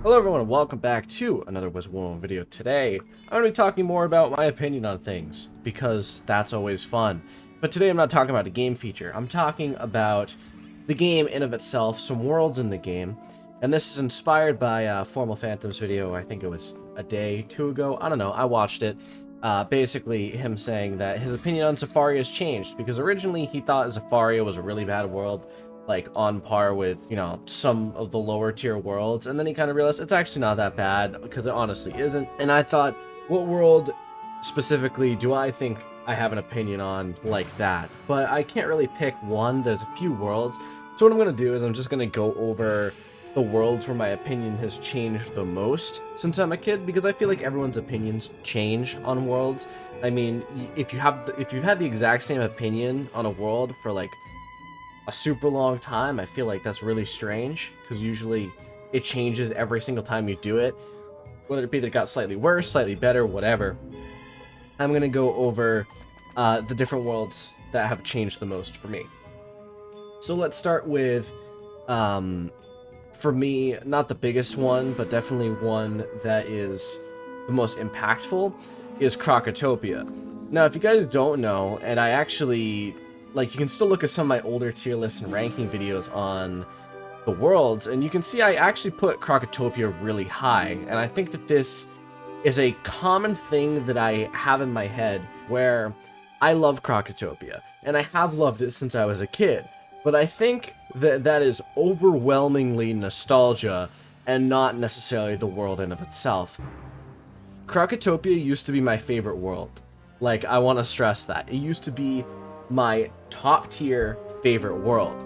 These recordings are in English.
Hello everyone and welcome back to another Wizard101 video. Today, I'm going to be talking more about my opinion on things, because that's always fun. But today I'm not talking about a game feature, I'm talking about the game in of itself, some worlds in the game. And this is inspired by Formal Phantom's video, I think it was a day, two ago, I don't know, I watched it. Basically him saying that his opinion on Zafaria has changed, because originally he thought Zafaria was a really bad world, like on par with, you know, some of the lower tier worlds, and then he kind of realized it's actually not that bad, because it honestly isn't. And I thought, what world specifically do I think I have an opinion on like that? But I can't really pick one. There's a few worlds. So what I'm going to do is I'm just going to go over the worlds where my opinion has changed the most since I'm a kid, because I feel like everyone's opinions change on worlds. I mean, if you've had the exact same opinion on a world for like a super long time, I feel like that's really strange, because usually it changes every single time you do it, whether it be that it got slightly worse, slightly better, whatever. I'm gonna go over the different worlds that have changed the most for me. So let's start with, for me, not the biggest one, but definitely one that is the most impactful, is Crocodiletopia. Now, if you guys don't know, and I actually, like, you can still look at some of my older tier lists and ranking videos on the worlds, and you can see I actually put Crocodiletopia really high, and I think that this is a common thing that I have in my head, where I love Crocodiletopia, and I have loved it since I was a kid, but I think that that is overwhelmingly nostalgia, and not necessarily the world in of itself. Crocodiletopia used to be my favorite world. Like, I want to stress that. It used to be my top tier favorite world.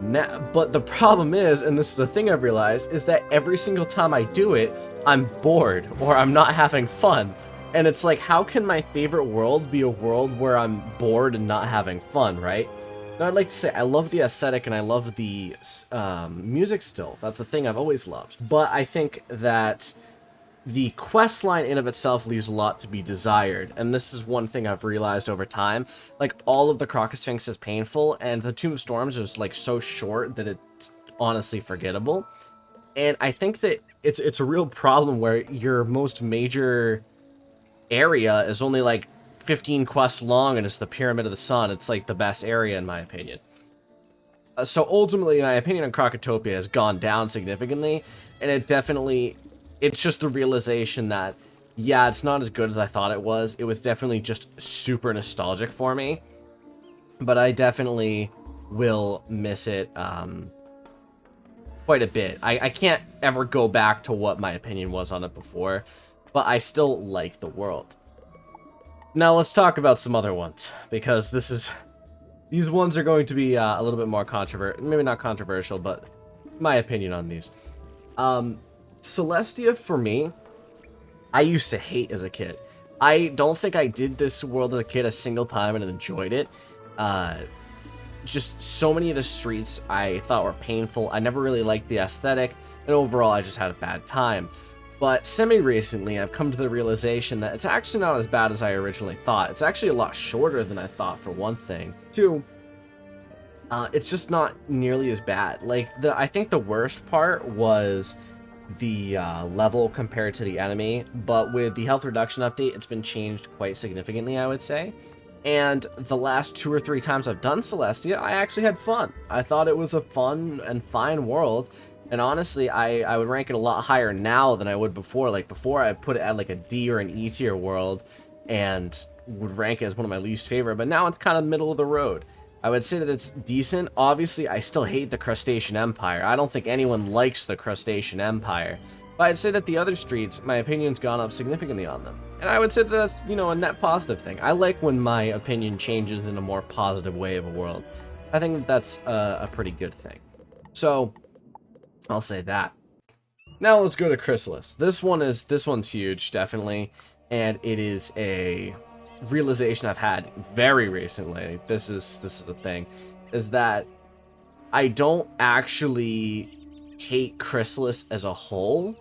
Now, but the problem is, and this is the thing I've realized, is that every single time I do it, I'm bored or I'm not having fun. And it's like, how can my favorite world be a world where I'm bored and not having fun, right? Now, I'd like to say I love the aesthetic and I love the music still. That's a thing I've always loved. But I think that the quest line in of itself leaves a lot to be desired, and this is one thing I've realized over time. Like, all of the Crocosphinx is painful, and the Tomb of Storms is like so short that it's honestly forgettable. And I think that it's a real problem where your most major area is only like 15 quests long, and it's the Pyramid of the Sun. It's like the best area in my opinion. So ultimately, my opinion on Crocodiletopia has gone down significantly, and it's just the realization that, yeah, it's not as good as I thought it was. It was definitely just super nostalgic for me. But I definitely will miss it quite a bit. I can't ever go back to what my opinion was on it before, but I still like the world. Now let's talk about some other ones, because these ones are going to be a little bit more controversial. Maybe not controversial, but my opinion on these. Celestia, for me, I used to hate as a kid. I don't think I did this world as a kid a single time and enjoyed it. Just so many of the streets I thought were painful. I never really liked the aesthetic, and overall I just had a bad time. But semi-recently, I've come to the realization that it's actually not as bad as I originally thought. It's actually a lot shorter than I thought, for one thing. Two, it's just not nearly as bad. Like, I think the worst part was the level compared to the enemy, but with the health reduction update, it's been changed quite significantly, I would say. And the last 2 or 3 times I've done Celestia, I actually had fun. I thought it was a fun and fine world, and honestly, I would rank it a lot higher now than I would before. Like, before I put it at like a D or an E tier world, and would rank it as one of my least favorite, but now it's kind of middle of the road. I would say that it's decent. Obviously, I still hate the Crustacean Empire. I don't think anyone likes the Crustacean Empire. But I'd say that the other streets, my opinion's gone up significantly on them. And I would say that that's, you know, a net positive thing. I like when my opinion changes in a more positive way of a world. I think that that's a pretty good thing. So, I'll say that. Now let's go to Chrysalis. This one's huge, definitely. And it is a realization I've had very recently. This is the thing, is that I don't actually hate Chrysalis as a whole.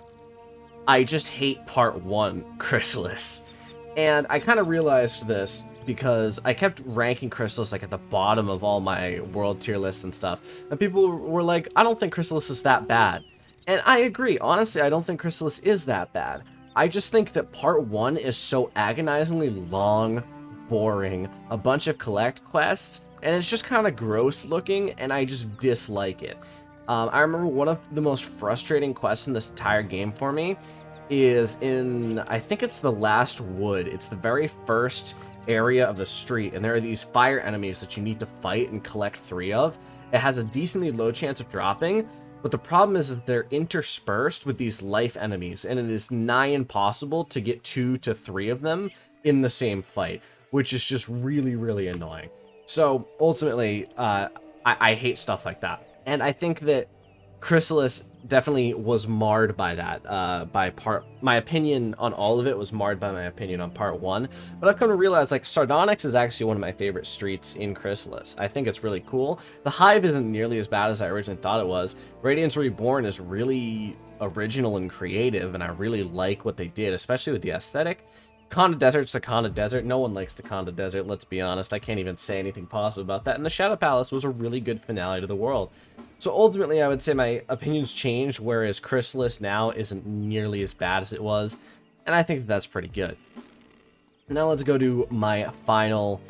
I just hate part 1 Chrysalis. And I kind of realized this because I kept ranking Chrysalis like at the bottom of all my world tier lists and stuff, and people were like, I don't think Chrysalis is that bad. And I agree. Honestly, I don't think Chrysalis is that bad. I just think that part 1 is so agonizingly long, boring, a bunch of collect quests, and it's just kind of gross looking, and I just dislike it. I remember one of the most frustrating quests in this entire game for me is in, I think it's the last wood. It's the very first area of the street, and there are these fire enemies that you need to fight and collect 3 of. It has a decently low chance of dropping, but the problem is that they're interspersed with these life enemies, and it is nigh impossible to get 2 to 3 of them in the same fight, which is just really, really annoying. So ultimately, I hate stuff like that. And I think that Chrysalis definitely was marred by that. My opinion on all of it was marred by my opinion on part 1. But I've come to realize, like, Sardonyx is actually one of my favorite streets in Chrysalis. I think it's really cool. The Hive isn't nearly as bad as I originally thought it was. Radiance Reborn is really original and creative, and I really like what they did, especially with the aesthetic. Conda Desert's the Conda Desert. No one likes the Conda Desert, let's be honest. I can't even say anything positive about that. And the Shadow Palace was a really good finale to the world. So ultimately, I would say my opinions changed, whereas Chrysalis now isn't nearly as bad as it was. And I think that's pretty good. Now let's go to my final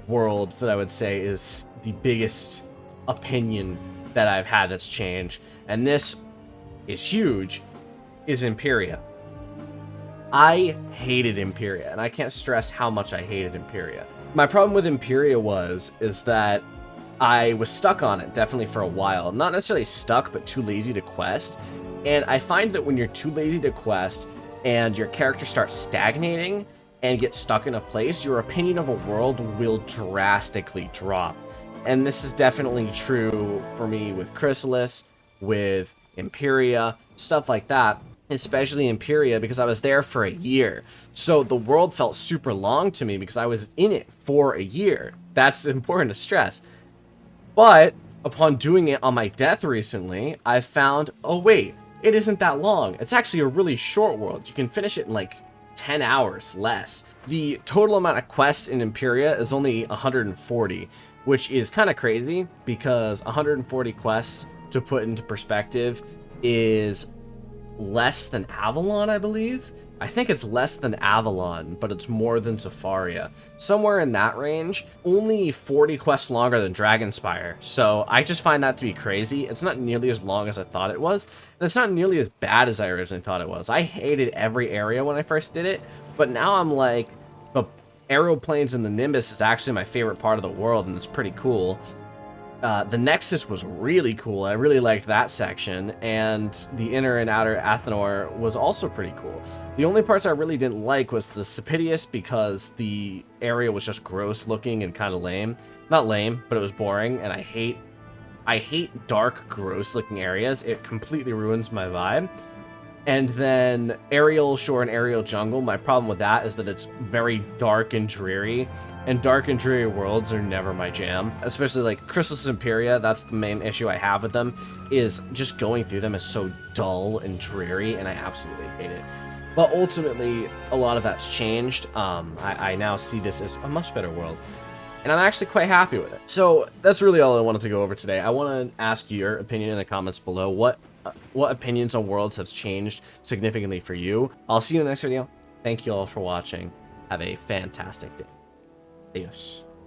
world that I would say is the biggest opinion that I've had that's changed. And this is huge, is Imperia. I hated Imperia, and I can't stress how much I hated Imperia. My problem with Imperia is that I was stuck on it, definitely for a while. Not necessarily stuck, but too lazy to quest. And I find that when you're too lazy to quest, and your character starts stagnating, and gets stuck in a place, your opinion of a world will drastically drop. And this is definitely true for me with Chrysalis, with Imperia, stuff like that. Especially Imperia, because I was there for a year. So the world felt super long to me because I was in it for a year. That's important to stress. But upon doing it on my death recently, I found, oh wait, it isn't that long. It's actually a really short world. You can finish it in like 10 hours less. The total amount of quests in Imperia is only 140, which is kind of crazy because 140 quests, to put into perspective, is less than Avalon, I believe. I think it's less than Avalon, but it's more than Safaria. Somewhere in that range. Only 40 quests longer than Dragonspire. So I just find that to be crazy. It's not nearly as long as I thought it was. And it's not nearly as bad as I originally thought it was. I hated every area when I first did it. But now I'm like, the aeroplanes and the Nimbus is actually my favorite part of the world, and it's pretty cool. The Nexus was really cool. I really liked that section, and the inner and outer Athenor was also pretty cool. The only parts I really didn't like was the Sapitius, because the area was just gross looking and kind of lame. Not lame, but it was boring, and I hate dark, gross looking areas. It completely ruins my vibe. And then Aerial Shore and Aerial Jungle, my problem with that is that it's very dark and dreary, and dark and dreary worlds are never my jam. Especially like Chrysalis Imperia, that's the main issue I have with them, is just going through them is so dull and dreary, and I absolutely hate it. But ultimately, a lot of that's changed. I now see this as a much better world, and I'm actually quite happy with it. So that's really all I wanted to go over today. I want to ask your opinion in the comments below. What opinions on worlds have changed significantly for you? I'll see you in the next video. Thank you all for watching. Have a fantastic day. Adios.